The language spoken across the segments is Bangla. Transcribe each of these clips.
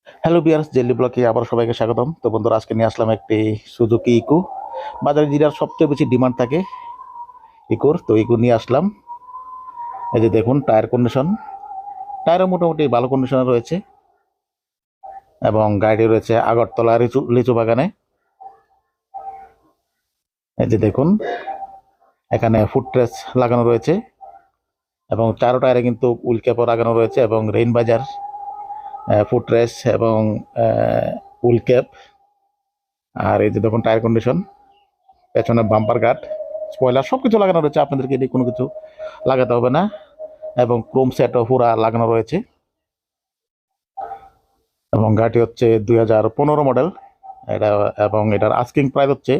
হ্যালো বিয়ার্স, জেলি ব্লকে আবার সবাইকে স্বাগতম। তো বন্ধুরা, আজকে নিয়ে আসলাম একটি সুজুকি ইকো। বাজারে যেটার সবচেয়ে বেশি ডিমান্ড থাকে ইকোর, তো ইকো নিয়ে আসলাম। এই যে দেখুন টায়ার কন্ডিশন, টায়ারও মোটামুটি ভালো কন্ডিশনে রয়েছে এবং গাড়ি রয়েছে আগরতলা লিচু লিচু বাগানে। এই যে দেখুন এখানে ফুটরেস লাগানো রয়েছে এবং চারো টায়ারে কিন্তু উইল ক্যাপও লাগানো রয়েছে এবং রেইন বাজার ফুটরেস এবং উইল ক্যাপ। আর এই যে দেখুন টায়ার কন্ডিশন, পেছনে বাম্পার গার্ড, স্পয়লার সব কিছু লাগানো রয়েছে, আপনাদেরকে এটি কোনো কিছু লাগাতে হবে না। এবং ক্রোম সেটও পুরা লাগানো রয়েছে এবং গাড়িটি হচ্ছে 2015 মডেল এটা। এবং এটার আস্কিং প্রাইস হচ্ছে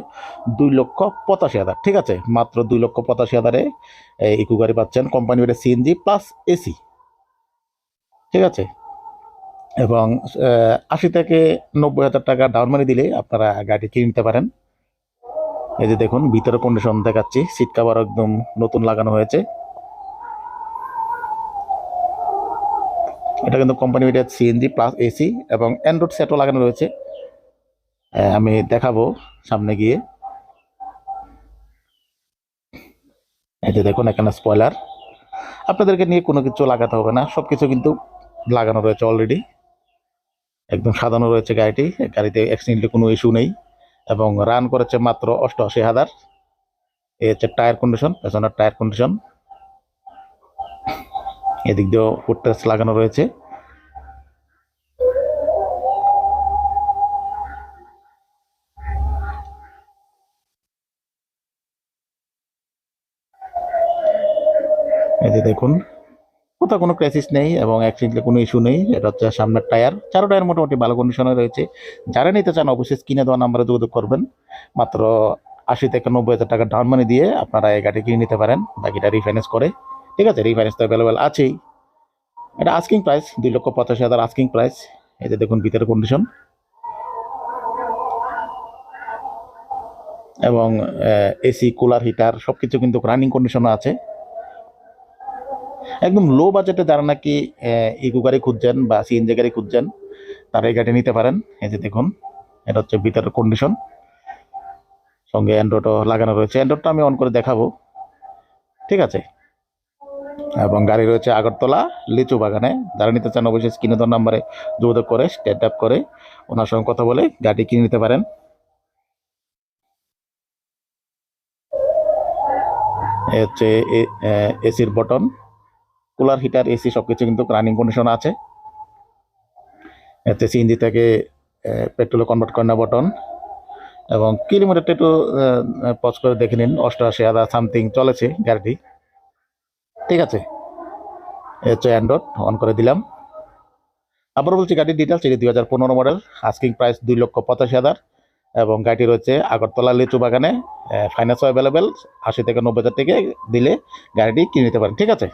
2,85,000। ঠিক আছে, মাত্র 2,85,000-এ ইকো গাড়ি পাচ্ছেন। কোম্পানি এটা সিএনজি প্লাস এসি। ঠিক আছে, এবং 80 থেকে 90 হাজার টাকা ডাউন মানি দিলে আপনারা গাড়ি কিনে নিতে পারেন। এই যে দেখুন ভিতরে কন্ডিশন দেখাচ্ছি, সিট কাভার একদম নতুন লাগানো হয়েছে। এটা কিন্তু কোম্পানি এটা সিএনজি প্লাস এসি এবং অ্যান্ড্রয়েড সেটও লাগানো রয়েছে। আমি দেখাবো সামনে গিয়ে। এই যে দেখুন এখানে স্পয়লার, আপনাদেরকে নিয়ে কোনো কিছু লাগাতে হবে না, সবকিছু কিন্তু লাগানো রয়েছে অলরেডি। একদম সাজানো রয়েছে গাড়িটি, গাড়িতে অ্যাক্সিডেন্টলি কোনো ইস্যু নেই এবং রান করেছে মাত্র 88,000। এই হচ্ছে টায়ার কন্ডিশন, পেছনের টায়ার কন্ডিশন। এদিক দিয়েও ফুটরেস্ট লাগানো রয়েছে। এই যে দেখুন কোথাও কোনো ক্র্যাসিস নেই এবং অ্যাক্সিডেন্টলি কোনো ইস্যু নেই। এটা হচ্ছে সামনের টায়ার, চারো টায়ার মোটামুটি ভালো কন্ডিশনে রয়েছে। যারা নিতে চান অবশ্যই স্ক্রিনে দেওয়া নাম্বারে যোগাযোগ করবেন। মাত্র 80 থেকে 90 হাজার টাকা ডাউন মানি দিয়ে আপনারা এই গাড়ি কিনে নিতে পারেন, বাকিটা রিফাইন্যান্স করে। ঠিক আছে, রিফাইন্যান্স তো অ্যাভেলেবেল আছেই। এটা আস্কিং প্রাইস 2,85,000 আস্কিং প্রাইস। এই যে দেখুন ভিতরের কন্ডিশন এবং এসি কুলার হিটার সবকিছু কিন্তু রানিং কন্ডিশনে আছে। একদম লো বাজেটে যারা নাকি ইকো গাড়ি খুঁজছেন বা সিএনজি গাড়ি খুঁজছেন তারা এই গাড়ি নিতে পারেন। এই যে দেখুন এটা হচ্ছে ভিতরের কন্ডিশন, সঙ্গে অ্যান্ড্রয়েডও লাগানো রয়েছে। অ্যান্ড্রয়েডটা আমি অন করে দেখাবো। ঠিক আছে, এবং গাড়ি রয়েছে আগরতলা লিচু বাগানে। যারা নিতে চান অবশ্যই স্ক্রিনে দেওয়া নাম্বারে যোগাযোগ করে স্টেট আপ করে ওনার সঙ্গে কথা বলে গাড়ি কিনে নিতে পারেন। এই হচ্ছে এসির বটন, কুলার হিটার এসি সবকিছু কিন্তু রানিং কন্ডিশন আছে। এতে সিএনজি থেকে পেট্রোলে কনভার্ট করে না বটন। এবং কিলোমিটারটা একটু পজ করে দেখে নিন, 88,000 সামথিং চলেছে গাড়িটি। ঠিক আছে, এই হচ্ছে অ্যান্ড্রয়েড অন করে দিলাম। আবার বলছি গাড়ির ডিটেলস, এটি 2015 মডেল, আস্কিং প্রাইস 2,85,000 এবং গাড়িটি রয়েছে আগরতলা লিচু বাগানে। ফাইন্যান্সও অ্যাভেলেবেল, 80 থেকে 90 হাজার টাকা দিলে গাড়িটি কিনে নিতে পারেন। ঠিক আছে।